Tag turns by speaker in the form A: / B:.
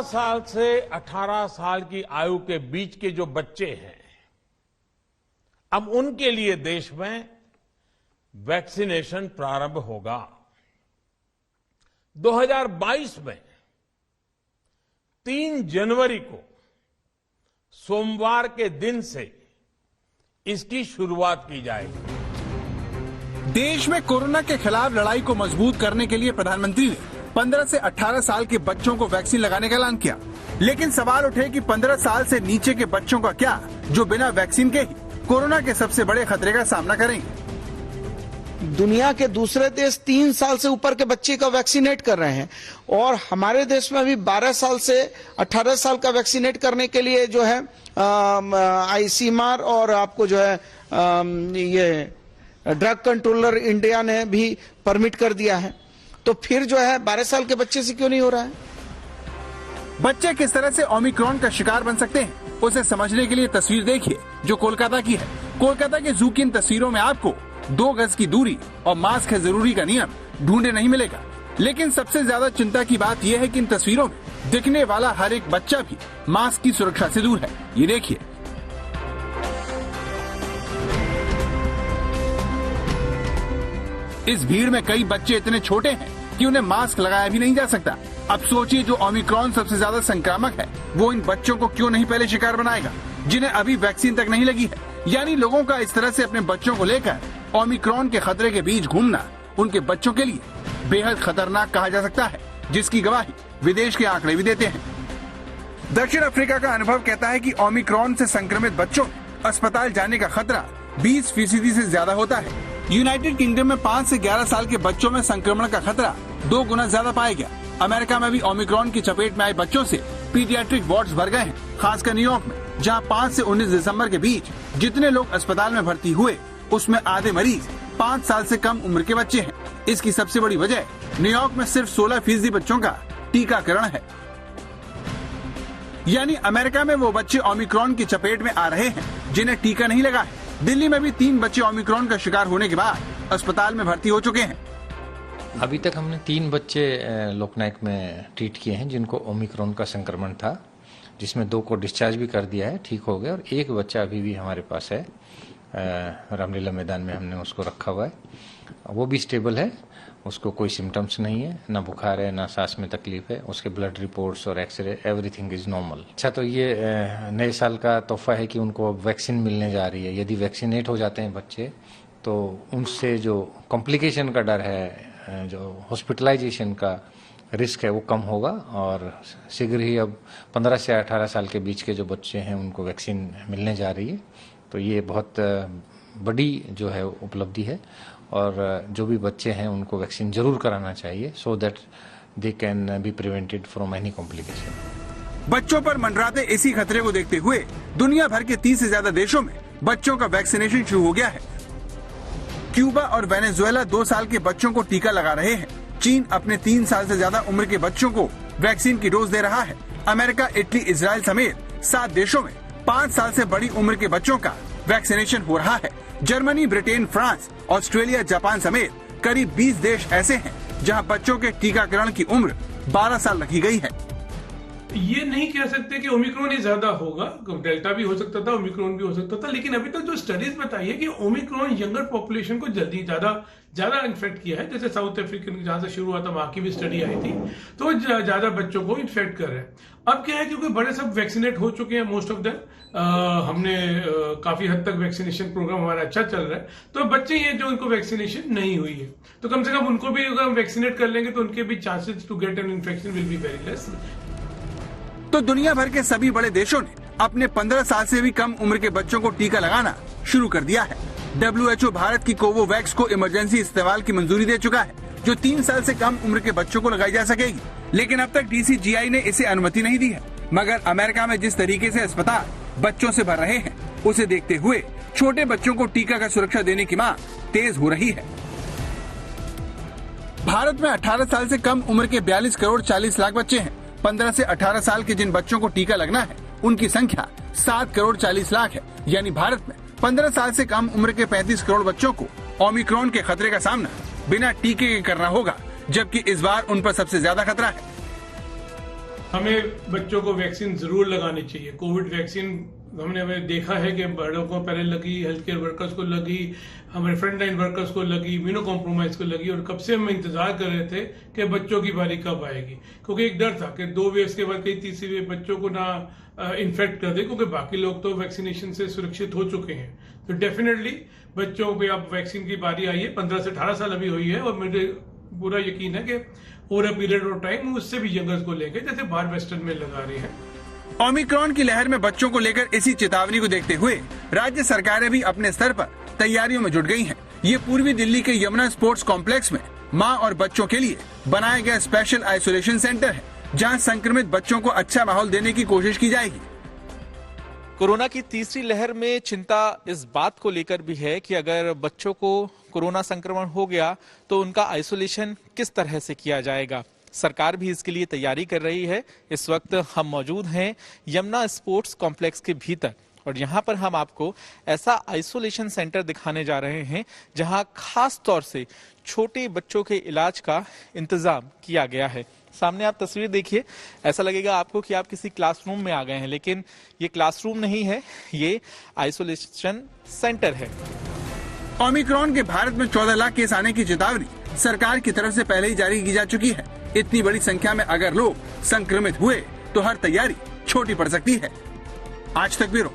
A: 12 साल से 18 साल की आयु के बीच के जो बच्चे हैं, अब उनके लिए देश में वैक्सीनेशन प्रारंभ होगा। 2022 में 3 जनवरी को सोमवार के दिन से इसकी शुरुआत की जाएगी।
B: देश में कोरोना के खिलाफ लड़ाई को मजबूत करने के लिए प्रधानमंत्री ने 15 से 18 साल के बच्चों को वैक्सीन लगाने का ऐलान किया। लेकिन सवाल उठे कि 15 साल से नीचे के बच्चों का क्या, जो बिना वैक्सीन के ही कोरोना के सबसे बड़े खतरे का सामना करेंगे।
C: दुनिया के दूसरे देश 3 साल से ऊपर के बच्चे का वैक्सीनेट कर रहे हैं और हमारे देश में अभी 12 साल से 18 साल का वैक्सीनेट करने के लिए जो है ICMR और आपको जो है ये ड्रग कंट्रोलर इंडिया ने भी परमिट कर दिया है। तो फिर जो है 12 साल के बच्चे से क्यों नहीं हो रहा है?
B: बच्चे किस तरह से ओमिक्रॉन का शिकार बन सकते हैं, उसे समझने के लिए तस्वीर देखिए जो कोलकाता की है। कोलकाता के जू की इन तस्वीरों में आपको 2 गज की दूरी और मास्क है जरूरी का नियम ढूंढे नहीं मिलेगा। लेकिन सबसे ज्यादा चिंता की बात यह है कि इन तस्वीरों में दिखने वाला हर एक बच्चा भी मास्क की सुरक्षा से दूर है। ये देखिए, इस भीड़ में कई बच्चे इतने छोटे हैं कि उन्हें मास्क लगाया भी नहीं जा सकता। अब सोचिए, जो ओमिक्रॉन सबसे ज्यादा संक्रामक है, वो इन बच्चों को क्यों नहीं पहले शिकार बनाएगा, जिन्हें अभी वैक्सीन तक नहीं लगी है। यानी लोगों का इस तरह से अपने बच्चों को लेकर ओमिक्रॉन के खतरे के बीच घूमना उनके बच्चों के लिए बेहद खतरनाक कहा जा सकता है, जिसकी गवाही विदेश के आंकड़े भी देते हैं। दक्षिण अफ्रीका का अनुभव कहता है कि ओमिक्रॉन से संक्रमित बच्चों में अस्पताल जाने का खतरा 20% से ज्यादा होता है। यूनाइटेड किंगडम में 5 से 11 साल के बच्चों में संक्रमण का खतरा 2 गुना ज्यादा पाया गया। अमेरिका में भी ओमिक्रॉन की चपेट में आए बच्चों से पीडियाट्रिक वार्ड्स भर गए हैं, खासकर न्यूयॉर्क में, जहां 5 से 19 दिसंबर के बीच जितने लोग अस्पताल में भर्ती हुए, उसमें आधे मरीज 5 साल से कम उम्र के बच्चे हैं। इसकी सबसे बड़ी वजह न्यूयॉर्क में सिर्फ 16% बच्चों का टीकाकरण है। यानी अमेरिका में वो बच्चे ओमिक्रॉन की चपेट में आ रहे हैं जिन्हें टीका नहीं लगा है। दिल्ली में भी 3 बच्चे ओमिक्रॉन का शिकार होने के बाद अस्पताल में भर्ती हो चुके हैं।
D: अभी तक हमने 3 बच्चे लोकनायक में ट्रीट किए हैं जिनको ओमिक्रॉन का संक्रमण था, जिसमें 2 को डिस्चार्ज भी कर दिया है, ठीक हो गया, और 1 बच्चा अभी भी हमारे पास है। रामलीला मैदान में हमने उसको रखा हुआ है, वो भी स्टेबल है, उसको कोई सिम्टम्स नहीं है, ना बुखार है, ना सांस में तकलीफ है, उसके ब्लड रिपोर्ट्स और एक्सरे एवरीथिंग इज नॉर्मल। अच्छा, तो ये नए साल का तोहफा है कि उनको वैक्सीन मिलने जा रही है। यदि वैक्सीनेट हो जाते हैं बच्चे तो उनसे जो कॉम्प्लिकेशन का डर है, जो हॉस्पिटलाइजेशन का रिस्क है, वो कम होगा। और शीघ्र ही अब 15 से 18 साल के बीच के जो बच्चे हैं उनको वैक्सीन मिलने जा रही है। तो ये बहुत बड़ी जो है उपलब्धि है और जो भी बच्चे हैं उनको वैक्सीन जरूर कराना चाहिए, so that they can be prevented from any complication.
B: बच्चों पर मंडराते इसी खतरे को देखते हुए दुनिया भर के 30 से ज्यादा देशों में बच्चों का वैक्सीनेशन शुरू हो गया है। क्यूबा और वेनेजुएला 2 साल के बच्चों को टीका लगा रहे हैं। चीन अपने 3 साल से ज्यादा उम्र के बच्चों को वैक्सीन की डोज दे रहा है। अमेरिका, इटली, इजराइल समेत 7 देशों में 5 साल से बड़ी उम्र के बच्चों का वैक्सीनेशन हो रहा है। Germany, Britain, France, Australia, Japan समेत करीब 20 देश ऐसे हैं जहां बच्चों के टीकाकरण की उम्र 12 साल रखी गई है।
E: ये नहीं कह सकते कि ओमिक्रॉन ही ज्यादा होगा, डेल्टा भी हो सकता था, ओमिक्रॉन भी हो सकता था, लेकिन अभी तक जो स्टडीज बताई है कि ओमिक्रॉन यंगर पॉपुलेशन को जल्दी ज्यादा इन्फेक्ट किया है। जैसे साउथ अफ्रीकन जहां से शुरू हुआ था वहां की भी स्टडी आई थी, तो ज्यादा बच्चों को इन्फेक्ट कर रहे हैं। अब क्या है, क्योंकि बड़े सब वैक्सीनेट हो चुके हैं, मोस्ट ऑफ देम, हमने काफी हद तक वैक्सीनेशन प्रोग्राम हमारा अच्छा चल रहा है। तो बच्चे ये जो उनको वैक्सीनेशन नहीं हुई है, तो कम से कम उनको भी अगर हम वैक्सीनेट कर लेंगे तो उनके भी chances to get an infection will be very less.
B: तो दुनिया भर के सभी बड़े देशों ने अपने 15 साल से भी कम उम्र के बच्चों को टीका लगाना शुरू कर दिया है। WHO भारत की कोवोवैक्स को इमरजेंसी इस्तेमाल की मंजूरी दे चुका है, जो 3 साल से कम उम्र के बच्चों को लगाई जा सकेगी। लेकिन अब तक DCGI ने इसे अनुमति नहीं दी है। मगर अमेरिका में जिस तरीके से अस्पताल बच्चों से भर रहे हैं, उसे देखते हुए छोटे बच्चों को टीका का सुरक्षा देने की मांग तेज हो रही है। भारत में 18 साल से कम उम्र के 42 करोड़ 40 लाख बच्चे हैं। 15 से 18 साल के जिन बच्चों को टीका लगना है, उनकी संख्या 7 करोड़ 40 लाख है। यानी भारत में 15 साल से कम उम्र के 35 करोड़ बच्चों को ओमिक्रॉन के खतरे का सामना बिना टीके के करना होगा, जबकि इस बार उन पर सबसे ज्यादा खतरा है।
E: हमें बच्चों को वैक्सीन जरूर लगानी चाहिए। कोविड वैक्सीन हमने देखा है कि बड़ों को पहले लगी, हेल्थ केयर वर्कर्स को लगी, हमारे फ्रंट लाइन वर्कर्स को लगी, इम्यूनो कॉम्प्रोमाइज को लगी, और कब से हम इंतजार कर रहे थे कि बच्चों की बारी कब आएगी, क्योंकि एक डर था कि 2 वेव्स के बाद कई तीसरी वेव बच्चों को ना इन्फेक्ट कर दे, क्योंकि बाकी लोग तो वैक्सीनेशन से सुरक्षित हो चुके हैं। तो डेफिनेटली बच्चों पे अब वैक्सीन की बारी आई है। 15 से 18 साल अभी हुई है, और मुझे पूरा यकीन है कि over a period of time उससे भी यंगर्स को लेके जैसे बाहर वेस्टर्न में लगा रही है।
B: ओमिक्रॉन की लहर में बच्चों को लेकर इसी चेतावनी को देखते हुए राज्य सरकारें भी अपने स्तर पर तैयारियों में जुट गई हैं। ये पूर्वी दिल्ली के यमुना स्पोर्ट्स कॉम्प्लेक्स में मां और बच्चों के लिए बनाया गया स्पेशल आइसोलेशन सेंटर है, जहां संक्रमित बच्चों को अच्छा माहौल देने की कोशिश की जाएगी।
F: कोरोना की तीसरी लहर में चिंता इस बात को लेकर भी है कि अगर बच्चों को कोरोना संक्रमण हो गया तो उनका आइसोलेशन किस तरह से किया जाएगा। सरकार भी इसके लिए तैयारी कर रही है। इस वक्त हम मौजूद हैं यमुना स्पोर्ट्स कॉम्प्लेक्स के भीतर, और यहाँ पर हम आपको ऐसा आइसोलेशन सेंटर दिखाने जा रहे हैं जहाँ खास तौर से छोटे बच्चों के इलाज का इंतजाम किया गया है। सामने आप तस्वीर देखिए, ऐसा लगेगा आपको कि आप किसी क्लासरूम में आ गए हैं, लेकिन ये क्लासरूम नहीं है, ये आइसोलेशन सेंटर है।
B: ओमिक्रॉन के भारत में 14 लाख केस आने की चेतावनी सरकार की तरफ से पहले ही जारी की जा चुकी है। इतनी बड़ी संख्या में अगर लोग संक्रमित हुए तो हर तैयारी छोटी पड़ सकती है। आज तक ब्यूरो।